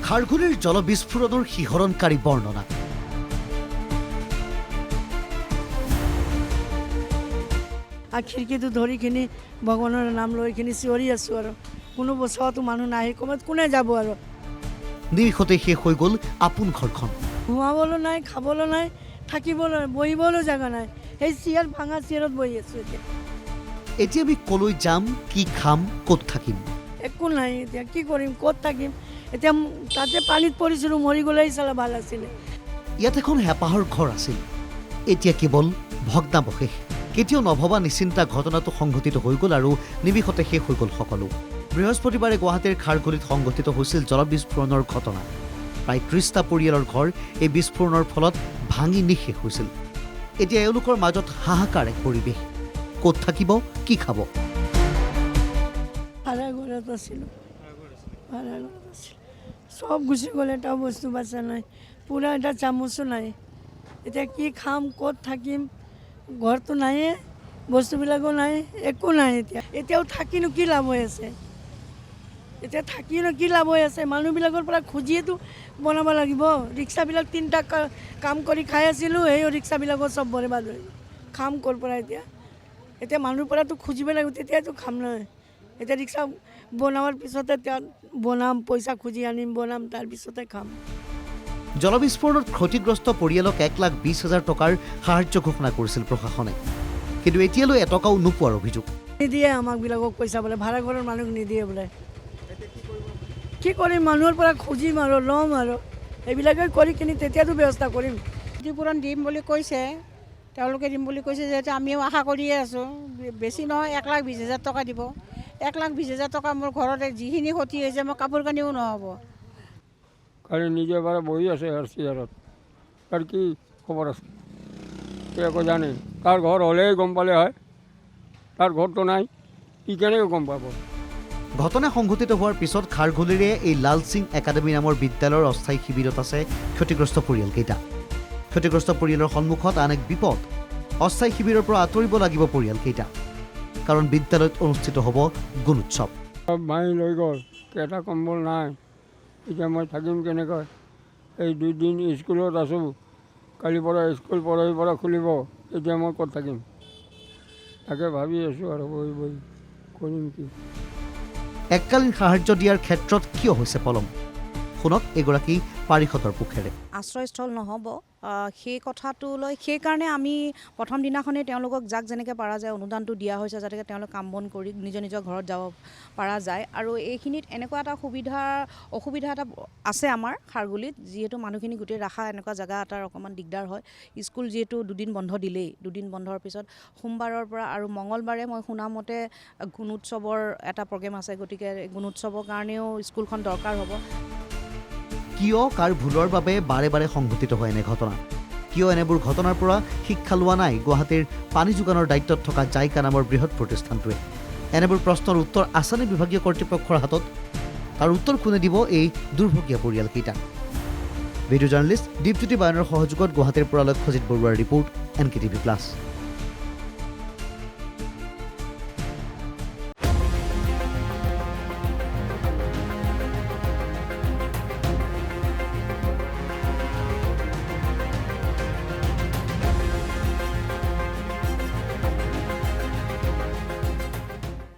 খাৰঘুলিৰ জলবিস্ফোৰণৰ শিহৰণকাৰী বৰ্ণনা। খিৰিকীটো ধৰি কিনি ভগৱানৰ নাম লৈ কিনি চিঞৰি আছোঁ আৰু কোনো বচাওতো মানুহ নাই, কমত কোনে যাব আৰু। নিমিষতে শেষ হৈ গ'ল আপোন ঘৰখন। ঘুমাবলৈ নাই, খাবলৈ নাই, থাকিবলৈ বহিবলৈ জেগা নাই। সেই চিয়াৰ ভাঙা চিয়াৰত বহি আছোঁ এতিয়া। এতিয়া আমি কলৈ যাম, কি খাম, ক'ত থাকিম? একো নাই এতিয়া, কি কৰিম, ক'ত থাকিম? এতিয়া তাতে পানীত পৰিছিলোঁ, মৰি গ'লেই চালা ভাল আছিলে। ইয়াত এখন হেঁপাহৰ ঘৰ আছিল, এতিয়া কেৱল ভগ্নাৱশেষ। কেতিয়াও নভবা নিচিন্তা ঘটনাটো সংঘটিত হৈ গ'ল আৰু নিমিষতে শেষ হৈ গ'ল সকলো। বৃহস্পতিবাৰে গুৱাহাটীৰ খাৰঘুলিত সংঘটিত হৈছিল জলবিস্ফোৰণৰ ঘটনা। প্ৰায় 30টা পৰিয়ালৰ ঘৰ এই বিস্ফোৰণৰ ফলত ভাঙি নিঃশেষ হৈছিল। এতিয়া এওঁলোকৰ মাজত হাহাকাৰ এক পৰিৱেশ। ক'ত থাকিব, কি খাব? ভাড়া ঘৰত আছিলোঁ, চব গুচি গ'ল, এটাও বস্তু বাচা নাই, পূৰা এটা চামুচো নাই। এতিয়া কি খাম, ক'ত থাকিম? ঘৰটো নাইয়ে, বস্তুবিলাকো নাই, একো নাই। এতিয়াও থাকিনো কি লাভ হৈ আছে? এতিয়া থাকিনো কি লাভ হৈ আছে? মানুহবিলাকৰ পৰা খুজিয়েতো বনাব লাগিব। ৰিক্সাবিলাক 3টা কাম কৰি খাই আছিলোঁ, সেই ৰিক্সাবিলাকৰ চব বৰবাদ হৈ খাম ক'ৰ পৰা এতিয়া? এতিয়া মানুহৰ পৰাতো খুজিব লাগিব, তেতিয়াতো খাম নহয়। এতিয়া ৰিক্সা বনোৱাৰ পিছতে বনাম, পইচা খুজি আনিম, বনাম, তাৰপিছতে খাম। জলবিস্ফোৰণত ক্ষতিগ্ৰস্ত পৰিয়ালক 1,20,000 টকাৰ সাহায্য ঘোষণা কৰিছিল প্ৰশাসনে, কিন্তু এতিয়ালৈ এটকাও নোপোৱাৰ অভিযোগ। নিদিয়ে আমাকবিলাকক পইচা বোলে, ভাড়া ঘৰৰ মানুহক নিদিয়ে বোলে। কি কৰিম, মানুহৰ পৰা খুজিম আৰু ল'ম আৰু এইবিলাকে কৰি কিনি তেতিয়াতো ব্যৱস্থা কৰিম। ক্ষতিপূৰণ দিম বুলি কৈছে, তেওঁলোকে দিম বুলি কৈছে, যিহেতু আমিও আশা কৰিয়ে আছোঁ। বেছি নহয়, 1,20,000 টকা দিব। 1,20,000 টকা মোৰ ঘৰত যিখিনি ক্ষতি হৈছে, মোৰ কাপোৰ কানিও নহ'ব। কালি নিজে বাৰে বহি আছে আৰু চেয়াৰত, তাৰ কি খবৰ আছে? সি একো জানে, তাৰ ঘৰ হ'লেই গম পালে হয়, তাৰ ঘৰটো নাই, সি কেনেকৈ গম পাব? ঘটনা সংঘটিত হোৱাৰ পিছত খাৰঘুলিৰে এই লাল সিং একাডেমী নামৰ বিদ্যালয়ৰ অস্থায়ী শিবিৰত আছে ক্ষতিগ্ৰস্ত পৰিয়ালকেইটা। ক্ষতিগ্ৰস্ত পৰিয়ালৰ সন্মুখত আন এক বিপদ। অস্থায়ী শিবিৰৰ পৰা আঁতৰিব লাগিব পৰিয়ালকেইটা, কাৰণ বিদ্যালয়ত অনুষ্ঠিত হ'ব গুণোৎসৱ। চব ভাঙি লৈ গ'ল, এটা কম্বল নাই, এতিয়া মই থাকিম কেনেকৈ? এই 2 দিন স্কুলত আছোঁ, কালিৰ পৰা স্কুল পৰহিৰ পৰা খুলিব, এতিয়া মই ক'ত থাকিম? তাকে ভাবি আছোঁ আৰু বহি বহি কৰিম কি। এককালীন সাহায্য দিয়াৰ ক্ষেত্ৰত কিয় হৈছে পলম? শুনক এগৰাকী পাৰিষদৰ মুখেৰে। আশ্ৰয়স্থল নহ'ব, সেই কথাটো লৈ সেইকাৰণে আমি প্ৰথম দিনাখনেই তেওঁলোকক যাক যেনেকৈ পৰা যায় অনুদানটো দিয়া হৈছে, যাতে তেওঁলোকে কাম বন কৰি নিজৰ নিজৰ ঘৰত যাব পৰা যায়। আৰু এইখিনিত এনেকুৱা এটা অসুবিধা এটা আছে আমাৰ খাৰঘুলিত, যিহেতু মানুহখিনি গোটেই ৰাখা এনেকুৱা জেগা এটাৰ অকণমান দিগদাৰ হয়। স্কুল যিহেতু 2 দিন বন্ধ দিলেই, 2 দিন বন্ধৰ পিছত সোমবাৰৰ পৰা আৰু মঙলবাৰে মই শুনামতে গুণোৎসৱৰ এটা প্ৰগ্ৰেম আছে, গতিকে গুণোৎসৱৰ কাৰণেও স্কুলখন দৰকাৰ হ'ব। কিয় কাৰ ভুলৰ বাবে বাৰে বাৰে সংঘটিত হয় এনে ঘটনা? কিয় এনেবোৰ ঘটনাৰ পৰা শিক্ষা লোৱা নাই গুৱাহাটীৰ পানী যোগানৰ দায়িত্বত থকা জাইকা নামৰ বৃহৎ প্ৰতিষ্ঠানটোৱে? এনেবোৰ প্ৰশ্নৰ উত্তৰ আছেনে বিভাগীয় কৰ্তৃপক্ষৰ হাতত? তাৰ উত্তৰ কোনে দিব এই দুৰ্ভগীয়া পৰিয়ালকেইটা? ভিডিঅ' জাৰ্নেলিষ্ট দীপজ্যোতি বায়নৰ সহযোগত গুৱাহাটীৰ পৰা লক্ষ্যজিৎ বৰুৱাৰ ৰিপৰ্ট, NKTV+।